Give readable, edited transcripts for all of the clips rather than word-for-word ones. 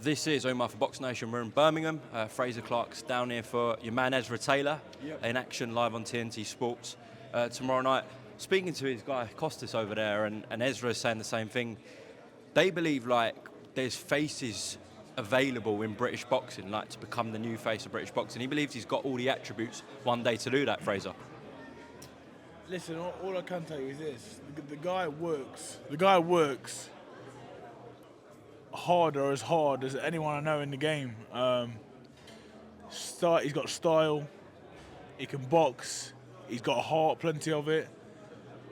This is Umar for BoxNation. We're in Birmingham. Frazer Clarke's down here for your man Ezra Taylor in action live on TNT Sports tomorrow night. Speaking to his guy Costas over there, and Ezra is saying the same thing. They believe like there's faces available in British boxing, like to become the new face of British boxing. He believes he's got all the attributes one day to do that, Frazer. Listen, all I can tell you is this: the guy works. The guy works harder as hard as anyone I know in the game. He's got style. He can box. He's got a heart, plenty of it.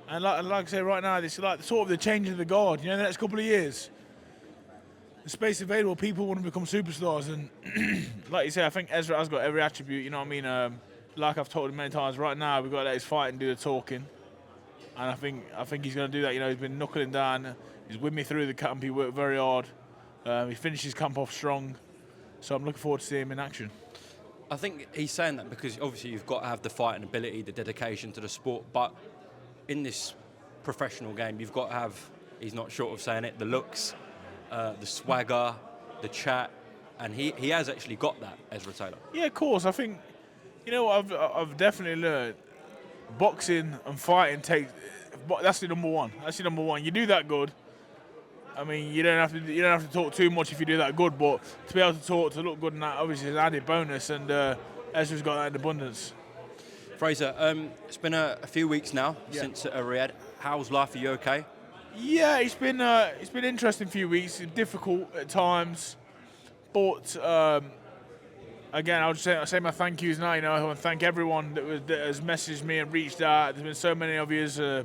And like I say, right now, this is like sort of the change of the guard. You know, in the next couple of years, the space available, people want to become superstars. And like you say, I think Ezra has got every attribute. You know what I mean? Like I've told him many times, right now we've got to let his fight and do the talking. And I think he's going to do that. You know, he's been knuckling down. He's with me through the camp. He worked very hard. He finished his camp off strong. So I'm looking forward to seeing him in action. I think he's saying that because obviously you've got to have the fighting ability, the dedication to the sport. But in this professional game, you've got to have, he's not short of saying it, the looks, the swagger, the chat. And he has actually got that, Ezra Taylor. Yeah, of course. I think, you know what I've definitely learned? Boxing and fighting that's the number one. That's the number one. You do that good. I mean, you don't have to talk too much if you do that good, but to be able to talk, to look good, and that obviously is an added bonus. And Ezra's got that in abundance. Frazer, it's been a few weeks now since Riyadh. How's life? Are you okay? Yeah, it's been an interesting few weeks. Difficult at times, but again, I'll just say my thank yous now. You know, I want to thank everyone that has messaged me and reached out. There's been so many of you,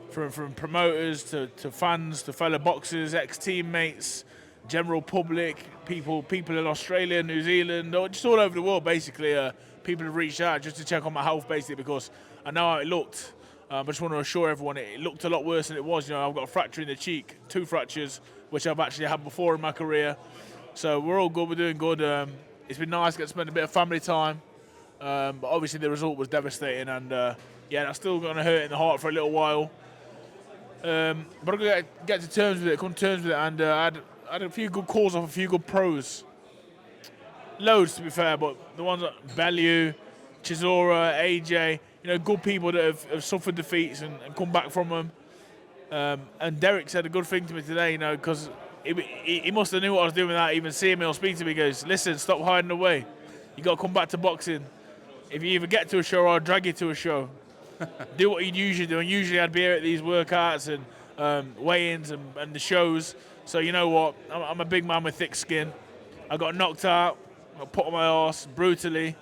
from promoters to fans to fellow boxers, ex-teammates, general public, people in Australia, New Zealand, or just all over the world. Basically, people have reached out just to check on my health, basically, because I know how it looked. I just want to assure everyone it looked a lot worse than it was. You know, I've got a fracture in the cheek, 2 fractures, which I've actually had before in my career. So we're all good. We're doing good. It's been nice to get to spend a bit of family time. But obviously the result was devastating, and that's still going to hurt in the heart for a little while. But I'm going to get to terms with it, come to terms with it, and I had a few good calls off a few good pros. Loads, to be fair, but the ones like Bellew, Chisora, AJ, you know, good people that have suffered defeats and come back from them. And Derek said a good thing to me today, you know, because he must have knew what I was doing without even seeing me or speaking to me. He goes, listen, stop hiding away. You got to come back to boxing. If you either get to a show or I'll drag you to a show. Do what you'd usually do. And usually I'd be here at these workouts and weigh-ins and the shows. So you know what? I'm a big man with thick skin. I got knocked out. I got put on my arse brutally.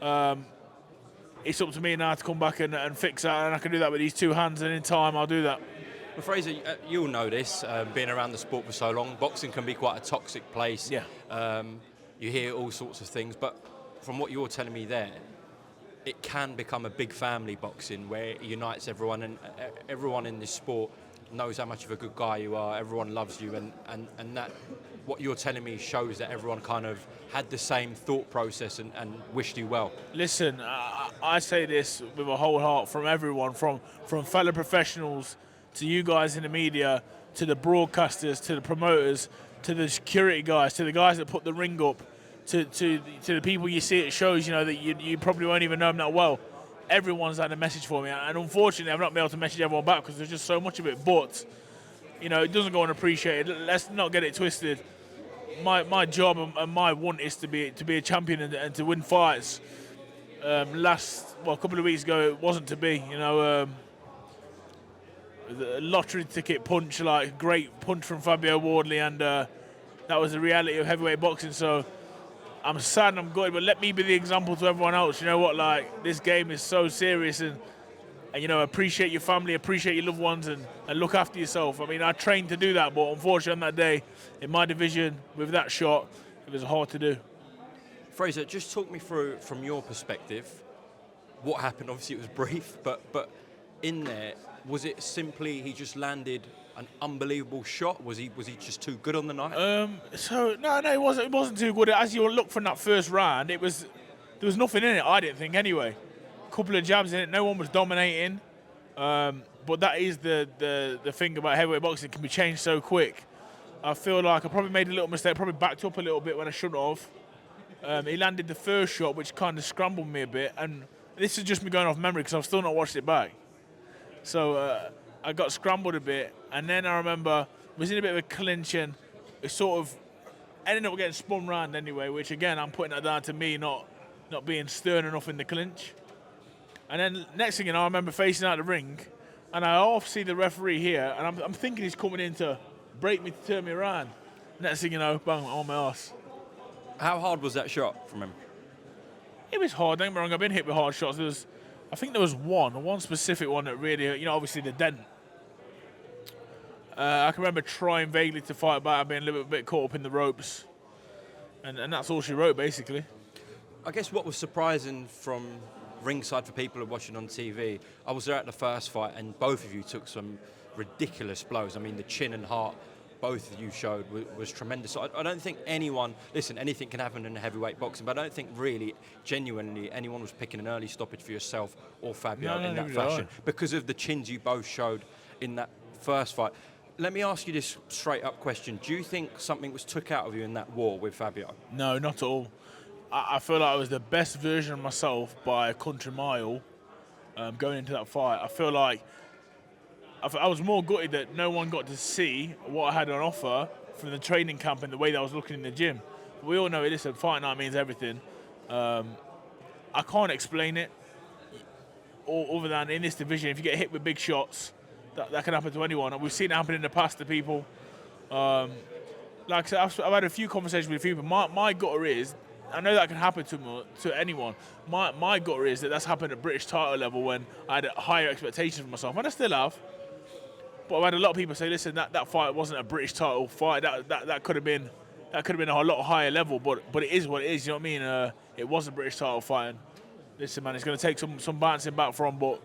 It's up to me now to come back and fix that. And I can do that with these 2 hands. And in time, I'll do that. Well, Frazer, you'll know this, being around the sport for so long. Boxing can be quite a toxic place. Yeah. You hear all sorts of things. But from what you're telling me there, it can become a big family, boxing, where it unites everyone, and everyone in this sport knows how much of a good guy you are. Everyone loves you, and that what you're telling me shows that everyone kind of had the same thought process and wished you well. Listen, I say this with a whole heart from everyone, from fellow professionals to you guys in the media, to the broadcasters, to the promoters, to the security guys, to the guys that put the ring up, to the people you see at shows, you know, that you probably won't even know them that well. Everyone's had a message for me, and unfortunately I've not been able to message everyone back because there's just so much of it, but you know, it doesn't go unappreciated. Let's not get it twisted. My job and my want is to be a champion and to win fights. A couple of weeks ago it wasn't to be, you know. The lottery ticket punch, like great punch from Fabio Wardley, and that was the reality of heavyweight boxing. So I'm sad and I'm good, but let me be the example to everyone else. You know what, like, this game is so serious, and you know, appreciate your family, appreciate your loved ones, and look after yourself. I mean, I trained to do that, but unfortunately on that day, in my division, with that shot, it was hard to do. Frazer, just talk me through, from your perspective, what happened. Obviously it was brief, but in there, was it simply he just landed an unbelievable shot? Was he just too good on the night? No, it wasn't too good. As you look from that first round, there was nothing in it, I didn't think anyway. A couple of jabs in it, no one was dominating. But that is the thing about heavyweight boxing, it can be changed so quick. I feel like I probably made a little mistake, probably backed up a little bit when I shouldn't have. He landed the first shot, which kind of scrambled me a bit, and this is just me going off memory because I've still not watched it back. So I got scrambled a bit, and then I remember I was in a bit of a clinch, and it sort of ended up getting spun round anyway, which again, I'm putting that down to me not being stern enough in the clinch. And then next thing you know, I remember facing out the ring, and I off see the referee here, and I'm thinking he's coming in to break me, to turn me around. Next thing you know, bang, on my arse. How hard was that shot from him? It was hard, don't get me wrong, I've been hit with hard shots. I think there was one specific one that really, obviously the dent. I can remember trying vaguely to fight back, being a little bit caught up in the ropes. And that's all she wrote, basically. I guess what was surprising from ringside for people who are watching on TV, I was there at the first fight, and both of you took some ridiculous blows. I mean, the chin and heart both of you showed was tremendous. I don't think anyone, listen, anything can happen in heavyweight boxing, but I don't think really, genuinely, anyone was picking an early stoppage for yourself or Fabio in that fashion because of the chins you both showed in that first fight. Let me ask you this straight up question. Do you think something was took out of you in that war with Fabio? No, not at all. I feel like I was the best version of myself by a country mile going into that fight. I feel like I was more gutted that no one got to see what I had on offer from the training camp and the way that I was looking in the gym. We all know it. Listen, fight night means everything. I can't explain it other than in this division, if you get hit with big shots, that can happen to anyone. And we've seen it happen in the past to people. Like I said, I've had a few conversations with people. My gutter is, I know that can happen to anyone. My gutter is that's happened at British title level when I had higher expectations for myself, and I still have. But I've had a lot of people say, listen, that fight wasn't a British title fight. That could have been a lot higher level. But it is what it is. You know what I mean? It was a British title fight. And listen, man, it's going to take some bouncing back from, but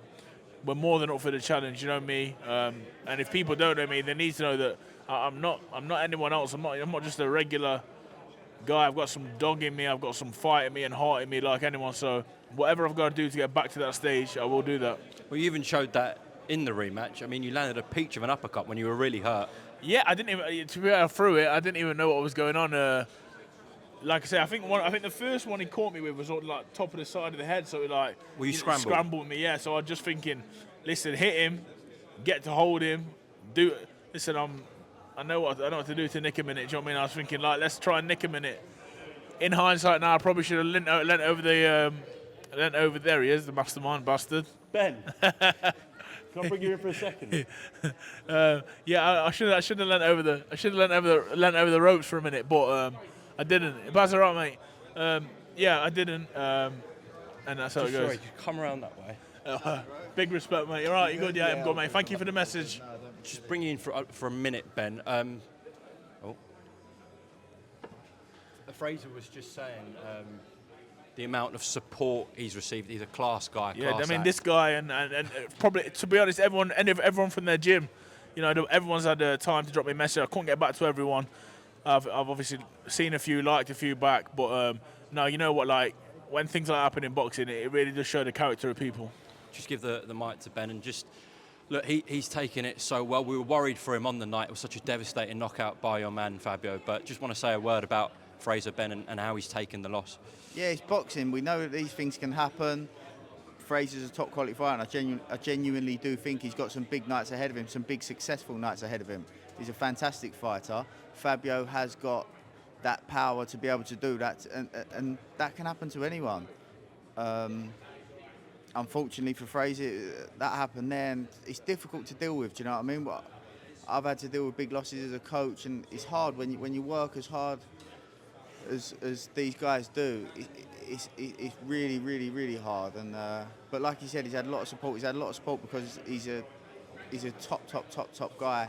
we're more than up for the challenge. You know me. And if people don't know me, they need to know that I'm not anyone else. I'm not just a regular guy. I've got some dog in me. I've got some fight in me and heart in me like anyone. So whatever I've got to do to get back to that stage, I will do that. Well, you even showed that in the rematch. I mean, you landed a peach of an uppercut when you were really hurt. Yeah, I didn't even. To be fair, through it, I didn't even know what was going on. Like I say, I think the first one he caught me with was on like top of the side of the head. So it like were you scrambled? Scrambled me, yeah. So I was just thinking, listen, hit him, get to hold him, do. Listen, I know what to do to nick him in it. Do you know what I mean? I was thinking like, let's try and nick him in it. In hindsight, now I probably should have lent over the lent over. There he is, the mastermind bastard. Ben. Can I bring you in for a second? Yeah, I should have lent over the ropes for a minute, but I didn't. That's all right, mate. Yeah, I didn't, and that's how it goes. Sorry, you come around that way. Big respect, mate. You're right. You're good. Yeah, I'm good, mate. Thank you for the message. Just bring you in for a minute, Ben. Frazer was just saying the amount of support he's received. He's a class guy. Yeah, class I mean, act. this guy and probably, to be honest, everyone from their gym, everyone's had time to drop me a message. I couldn't get back to everyone. I've obviously seen a few, liked a few back, but no, you know what? Like when things like happen in boxing, it really does show the character of people. Just give the mic to Ben and just look. He's taken it so well. We were worried for him on the night. It was such a devastating knockout by your man Fabio. But just want to say a word about Frazer, Ben, and how he's taken the loss. Yeah, it's boxing. We know that these things can happen. Frazer's a top quality fighter, and I genuinely do think he's got some big nights ahead of him, some big successful nights ahead of him. He's a fantastic fighter. Fabio has got that power to be able to do that, and that can happen to anyone. Unfortunately for Frazer, that happened there, and it's difficult to deal with. Do you know what I mean? But I've had to deal with big losses as a coach, and it's hard when you work as hard as these guys do. It's really, really, really hard. And but like you said, he's had a lot of support. He's had a lot of support because he's a top guy,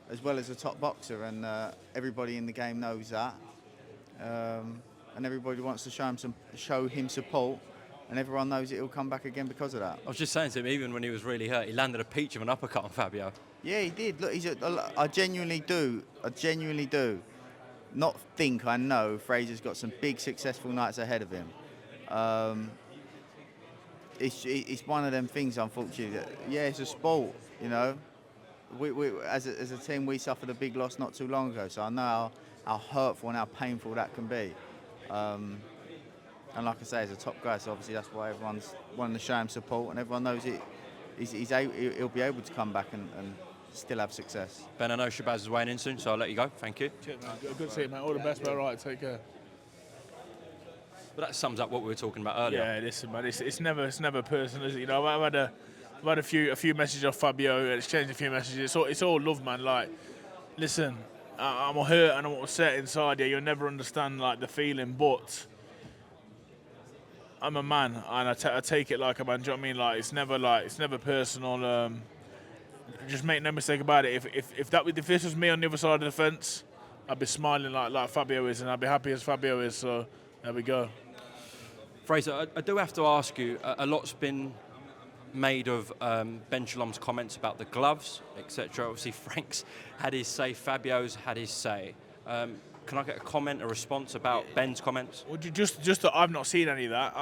as well as a top boxer, and everybody in the game knows that. And everybody wants to show him support, and everyone knows he'll come back again because of that. I was just saying to him, even when he was really hurt, he landed a peach of an uppercut on Fabio. Yeah, he did. Look, I genuinely do. Not think I know Frazer's got some big successful nights ahead of him. It's one of them things, unfortunately. That, yeah, it's a sport, we as a team, we suffered a big loss not too long ago, so I know how hurtful and how painful that can be. And like I say, he's a top guy, so obviously that's why everyone's wanting to show him support, and everyone knows he'll be able to come back and still have success. Ben, I know Shabaz is weighing in soon, so I'll let you go. Thank you. Cheers, man. Good to see you, mate. All the best, mate. All right, take care. But that sums up what we were talking about earlier. Yeah, listen, man. It's never personal, is it? You know, I've had a few messages off Fabio, exchanged a few messages. It's all love, man. Like, listen, I'm hurt and I'm upset inside. Yeah, you'll never understand like the feeling, but I'm a man and I take it like a man. Do you know what I mean? Like, it's never personal. Just make no mistake about it. If this was me on the other side of the fence, I'd be smiling like Fabio is, and I'd be happy as Fabio is. So there we go. Frazer, I do have to ask you. A lot's been made of Ben Shalom's comments about the gloves, etc. Obviously, Frank's had his say. Fabio's had his say. Can I get a comment, a response about Ben's comments? Well, just that I've not seen any of that.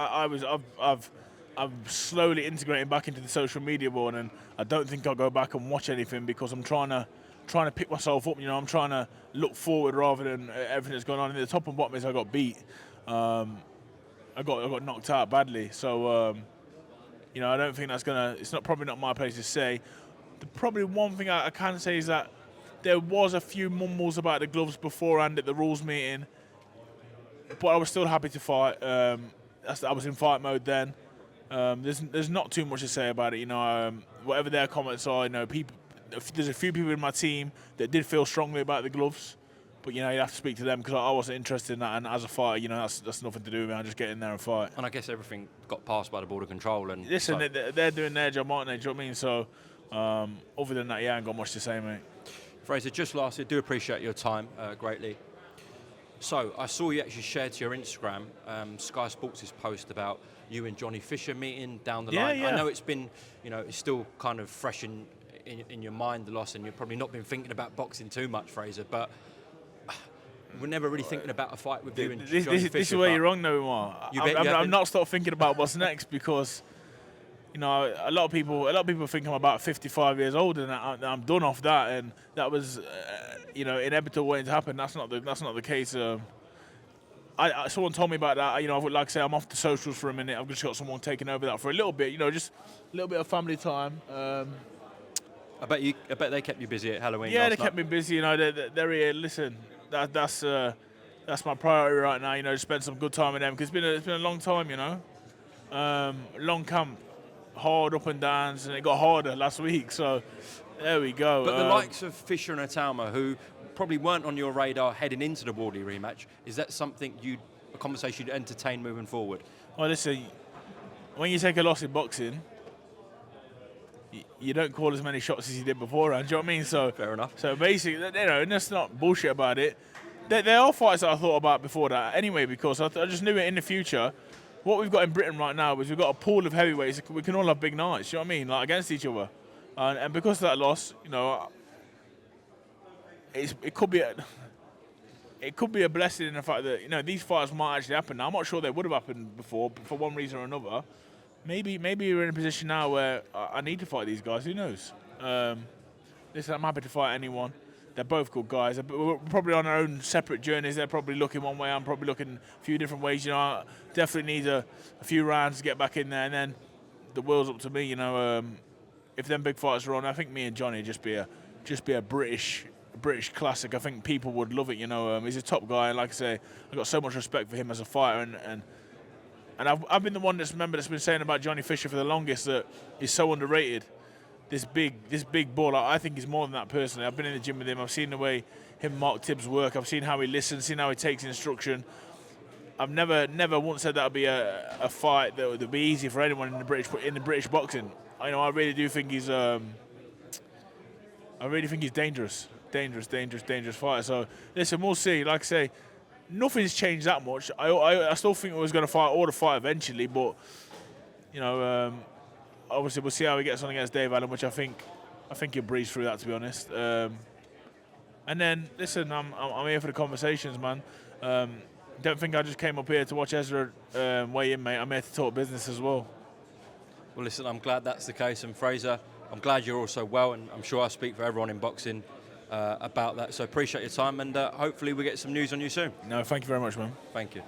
I'm slowly integrating back into the social media world, and I don't think I'll go back and watch anything because I'm trying to pick myself up. You know, I'm trying to look forward rather than everything that's going on. And the top and bottom is I got beat. I got knocked out badly. So you know, I don't think that's gonna. It's probably not my place to say. Probably one thing I can say is that there was a few mumbles about the gloves beforehand at the rules meeting, but I was still happy to fight. I was in fight mode then. There's not too much to say about it, you know. Whatever their comments are, you know, there's a few people in my team that did feel strongly about the gloves, but you know, you have to speak to them because I wasn't interested in that. And as a fighter, you know, that's nothing to do with me. I just get in there and fight. And I guess everything got passed by the border control. And listen, they're doing their job, aren't they? Do you know what I mean? So, other than that, yeah, I ain't got much to say, mate. Frazer, just lastly, I do appreciate your time greatly. So I saw you actually shared to your Instagram Sky Sports' post about you and Johnny Fisher meeting down the line. Yeah. I know it's been, you know, it's still kind of fresh in your mind, the loss, and you've probably not been thinking about boxing too much, Frazer, but we're never really thinking about a fight with you and Johnny Fisher. This is where you're wrong, though, Umar. I'm not stopped thinking about what's next because, you know, a lot of people think I'm about 55 years old and I'm done off that, and that was, you know, inevitable waiting to happen. That's not the case. Someone told me about that. You know, like I say, I'm off the socials for a minute. I've just got someone taking over that for a little bit. You know, just a little bit of family time. I bet they kept you busy at Halloween. Yeah, last they night. kept me busy. You know, they're here. Listen, that's my priority right now. You know, to spend some good time with them because it's been a long time. You know, long camp, hard up and downs, and it got harder last week. So there we go. But the likes of Fisher and Atalma, who probably weren't on your radar heading into the Wardley rematch, is that something a conversation you'd entertain moving forward? Well, listen, when you take a loss in boxing, you don't call as many shots as you did beforehand. Do you know what I mean? So fair enough. So basically, you know, and that's not bullshit about it. There are fights that I thought about before that anyway, because I just knew it in the future. What we've got in Britain right now is we've got a pool of heavyweights. We can all have big nights. Do you know what I mean? Like against each other, and because of that loss, you know, it could be a blessing in the fact that, you know, these fights might actually happen. Now, I'm not sure they would have happened before, but for one reason or another. Maybe we're in a position now where I need to fight these guys. Who knows? Listen, I'm happy to fight anyone. They're both good guys. We're probably on our own separate journeys. They're probably looking one way. I'm probably looking a few different ways. You know, I definitely need a few rounds to get back in there, and then the world's up to me. You know, if them big fights are on, I think me and Johnny just be a British classic. I think people would love it. You know, he's a top guy, and like I say, I've got so much respect for him as a fighter, and I've been the one that's been saying about Johnny Fisher for the longest that he's so underrated. This big bull, I think he's more than that personally. I've been in the gym with him. I've seen the way him and Mark Tibbs work. I've seen how he listens, seen how he takes instruction. I've never once said that would be a fight that would be easy for anyone in the British boxing. I know I really do think he's dangerous fighter. So listen, we'll see. Like I say, nothing's changed that much. I still think we was going to fight or to fight eventually, but you know, obviously we'll see how he gets on against Dave Allen, which I think he'll breeze through that, to be honest. And then listen, I'm here for the conversations, man. Don't think I just came up here to watch Ezra weigh in, mate. I'm here to talk business as well. Well, listen, I'm glad that's the case. And Frazer, I'm glad you're also well, and I'm sure I speak for everyone in boxing about that. So appreciate your time, and hopefully we get some news on you soon. No, thank you very much, man. Thank you.